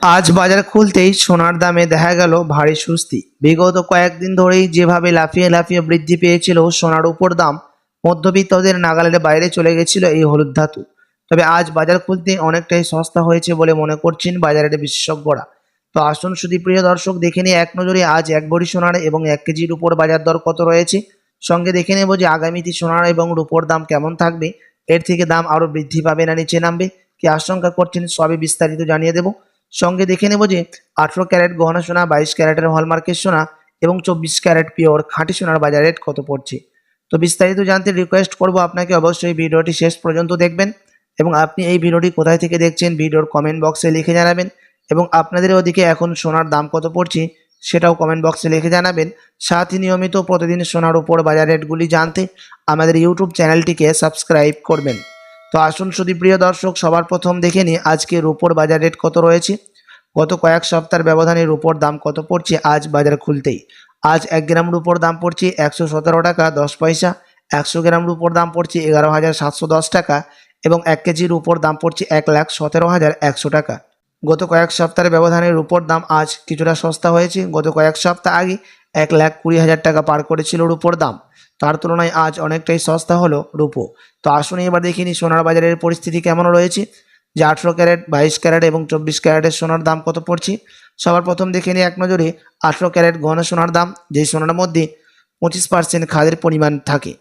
আজ বাজার খুলতেই সোনার দামে দেখা গেল ভারী স্বস্তি। বিগত কয়েকদিন ধরেই যেভাবে লাফিয়ে লাফিয়ে বৃদ্ধি পেয়েছিল সোনার উপর দাম, মধ্যবিত্তদের নাগালের বাইরে চলে গেছিল এই হলুদ ধাতু। তবে আজ বাজার খুলতে অনেকটাই সস্তা হয়েছে বলে মনে করছেন বাজারের বিশেষজ্ঞরা। তো আসুন শুধু প্রিয় দর্শক, দেখে নিই এক নজরে আজ এক ভরি সোনার এবং 1 কেজির উপর বাজার দর কত রয়েছে। সঙ্গে দেখে নেব যে আগামীতে সোনার এবং রূপোর দাম কেমন থাকবে, এর থেকে দাম আরও বৃদ্ধি পাবে না নিচে নামবে, কি আশঙ্কা করছেন, সবই বিস্তারিত জানিয়ে দেব। সঙ্গে দেখে নেব যে 18 ক্যারেট গহনা সোনা, 22 ক্যারেটের হলমার্কের সোনা এবং 24 ক্যারেট পিওর খাঁটি সোনার বাজার রেট কত পড়ছে। তো বিস্তারিত জানতে রিকোয়েস্ট করব আপনাকে অবশ্যই ভিডিওটি শেষ পর্যন্ত দেখবেন, এবং আপনি এই ভিডিওটি কোথায় থেকে দেখছেন ভিডিওর কমেন্ট বক্সে লিখে জানাবেন, এবং আপনাদের ওদিকে এখন সোনার দাম কত পড়ছে সেটাও কমেন্ট বক্সে লিখে জানাবেন। সাথে নিয়মিত প্রতিদিন সোনার উপর বাজার রেটগুলি জানতে আমাদের ইউটিউব চ্যানেলটিকে সাবস্ক্রাইব করবেন। তো আসুন শুধু প্রিয় দর্শক, সবার প্রথম দেখে নিই আজকে রূপোর বাজার রেট কত রয়েছে। গত কয়েক সপ্তাহের ব্যবধানে রূপোর দাম কত পড়ছে আজ বাজার খুলতেই। আজ 1 গ্রাম রূপোর দাম পড়ছে 117 টাকা 10 পয়সা, 100 গ্রাম রূপোর দাম পড়ছে 11,710 টাকা এবং 1 কেজি রূপোর দাম পড়ছে 1,17,100 টাকা। গত কয়েক সপ্তাহের ব্যবধানে রূপোর দাম আজ কিছুটা সস্তা হয়েছে। গত কয়েক সপ্তাহ আগে 1,20,000 টাকা পার করেছিল রূপোর দাম, তার তুলনায় আজ অনেকটাই সস্তা হলো রূপো। তো আসুন এবার দেখে নিই সোনার বাজারের পরিস্থিতি কেমন রয়েছে, যে 18 ক্যারেট, 22 ক্যারেট এবং 24 ক্যারেটের সোনার দাম কত পড়ছে। সবার প্রথম দেখে নিই এক নজরে 18 ক্যারেট গহনা সোনার দাম, যেই সোনার মধ্যে 25% খাদের পরিমাণ থাকে।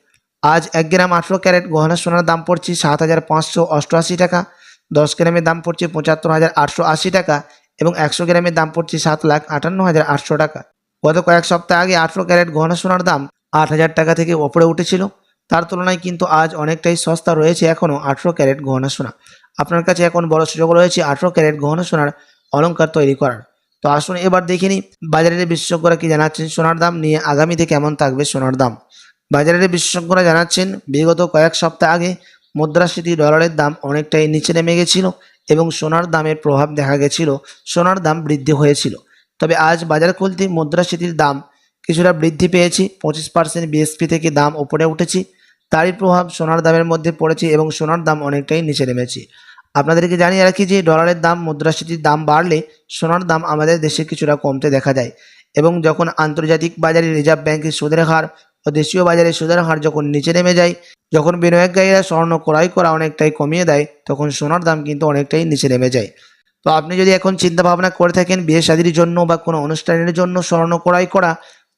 আজ 1 গ্রাম 18 ক্যারেট গহনা সোনার দাম পড়ছে 7,588 টাকা, 10 গ্রামের দাম পড়ছে 75,880 টাকা এবং 100 গ্রামের দাম পড়ছে 7,58,800 টাকা। গত কয়েক সপ্তাহ আগে 18 ক্যারেট গহনা সোনার দাম 8,000 টাকা থেকে ওপরে উঠেছিল, তার তুলনায় কিন্তু আজ অনেকটাই সস্তা রয়েছে এখনও 18 ক্যারেট গহনা সোনা। আপনার কাছে এখন বড় সুযোগ রয়েছে 18 ক্যারেট গহনা সোনার অলংকার তৈরি করার। তো আসুন এবার দেখে নিই বাজারের বিশেষজ্ঞরা কি জানাচ্ছেন সোনার দাম নিয়ে, আগামীতে কেমন থাকবে সোনার দাম। বাজারের বিশেষজ্ঞরা জানাচ্ছেন বিগত কয়েক সপ্তাহ আগে মুদ্রাস্ফীতি ডলারের দাম অনেকটাই নিচে নেমে গেছিল এবং সোনার দামের প্রভাব দেখা গেছিল, সোনার দাম বৃদ্ধি হয়েছিল। তবে আজ বাজার খুলতে মুদ্রাস্ফীতির দাম কিছুটা বৃদ্ধি পেয়েছে, 25% বিএসপি থেকে দাম উপরে উঠেছে, তারই প্রভাব সোনার দামের মধ্যে পড়েছে এবং সোনার দাম অনেকটাই নিচে নেমেছে। আপনাদেরকে জানিয়ে রাখি যে ডলারের দাম, মুদ্রাস্ফীতির দাম বাড়লে সোনার দাম আমাদের দেশে কিছুটা কমতে দেখা যায়, এবং যখন আন্তর্জাতিক বাজারে রিজার্ভ ব্যাংকের সুদের হার ও দেশীয় বাজারে সুদের হার যখন নিচে নেমে যায়, যখন বিনিয়োগকারীরা স্বর্ণ ক্রয় করা অনেকটাই কমিয়ে দেয়, তখন সোনার দাম কিন্তু অনেকটাই নিচে নেমে যায়। তো আপনি যদি এখন চিন্তা ভাবনা করে থাকেন বিয়ে শাদীর জন্য বা কোনো অনুষ্ঠানের জন্য স্বর্ণ ক্রয় করা,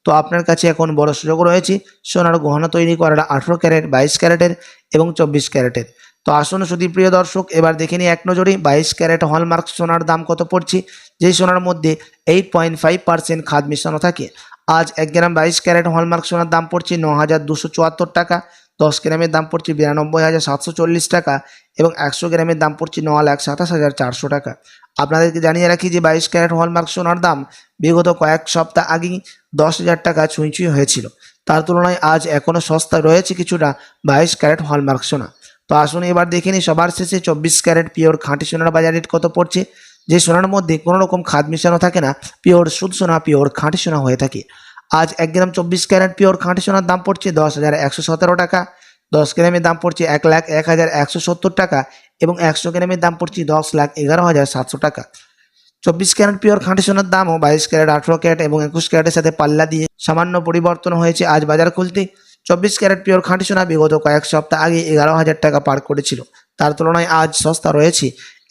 তো আপনার কাছে এখন বড় সুযোগ রয়েছে সোনার গহনা তৈরি করার 18 ক্যারেট, 22 ক্যারেটের এবং 24 ক্যারেটের। তো আসুন শুধু প্রিয় দর্শক, এবার দেখে নিই এক নজরে 22 ক্যারেট হলমার্ক সোনার দাম কত পড়ছে, যেই সোনার মধ্যে 8.5% খাদ মিশানো থাকে। আজ 1 গ্রাম 22 ক্যারেট হলমার্ক সোনার দাম পড়ছে 9,274 টাকা, 10 গ্রামের দাম পড়ছে 92,740 টাকা এবং 100 গ্রামের দাম পড়ছে 9,27,400 টাকা। আপনাদেরকে জানিয়ে রাখি যে 22 ক্যারেট হলমার্ক সোনার দাম বিগত কয়েক সপ্তাহ আগেই 10,000 টাকা ছুঁই হয়েছিল, তার তুলনায় আজ এখনও সস্তা রয়েছে কিছুটা 22 ক্যারেট হলমার্ক সোনা। তো আসুন এবার দেখে নিই সবার শেষে 24 ক্যারেট পিওর খাঁটি সোনার বাজার রেট কত পড়ছে, যে সোনার মধ্যে কোনো রকম খাদ মিশানো থাকে না, পিওর শুদ্ধ সোনা, পিওর খাঁটি সোনা হয়ে থাকে। আজ 1 গ্রাম 24 ক্যারেট পিওর খাঁটি সোনার দাম পড়ছে 10,117 টাকা, 10 গ্রামের দাম পড়ছে 1,01,170 টাকা এবং 100 গ্রামের দাম পড়ছে 10,11,700 টাকা। 24 ক্যারেট পিওর খাঁটি সোনার দামও 22 ক্যারেট, 18 ক্যারেট এবং 21 ক্যারেটের সাথে পাল্লা দিয়ে সামান্য পরিবর্তন হয়েছে আজ বাজার খুলতে। 24 ক্যারেট পিওর খাঁটি সোনা বিগত কয়েক সপ্তাহ আগে 11,000 টাকা পার করেছিল, তার তুলনায় আজ সস্তা রয়েছে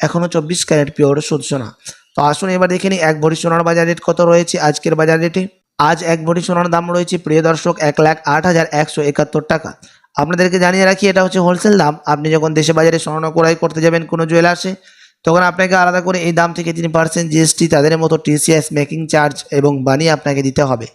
এখনও 24 ক্যারেট পিওর শুদ্ধ সোনা। তো আসুন এবার দেখে নিই 1 ভরি সোনার বাজার রেট কত রয়েছে আজকের বাজার রেটে। আজ 1 ভরি সোনার দাম রয়েছে প্রিয় দর্শক 1,08,171 টাকা। আপনাদেরকে জানিয়ে রাখি এটা হচ্ছে হোলসেল দাম। আপনি যখন দেশে বাজারে স্বর্ণ ক্রয় করতে যাবেন কোনো জুয়েলার্সে, তখন আপনাকে আলাদা করে এই দাম থেকে 3% জিএসটি, তাদের মতো টিসিএস, মেকিং চার্জ এবং বানি আপনাকে দিতে হবে।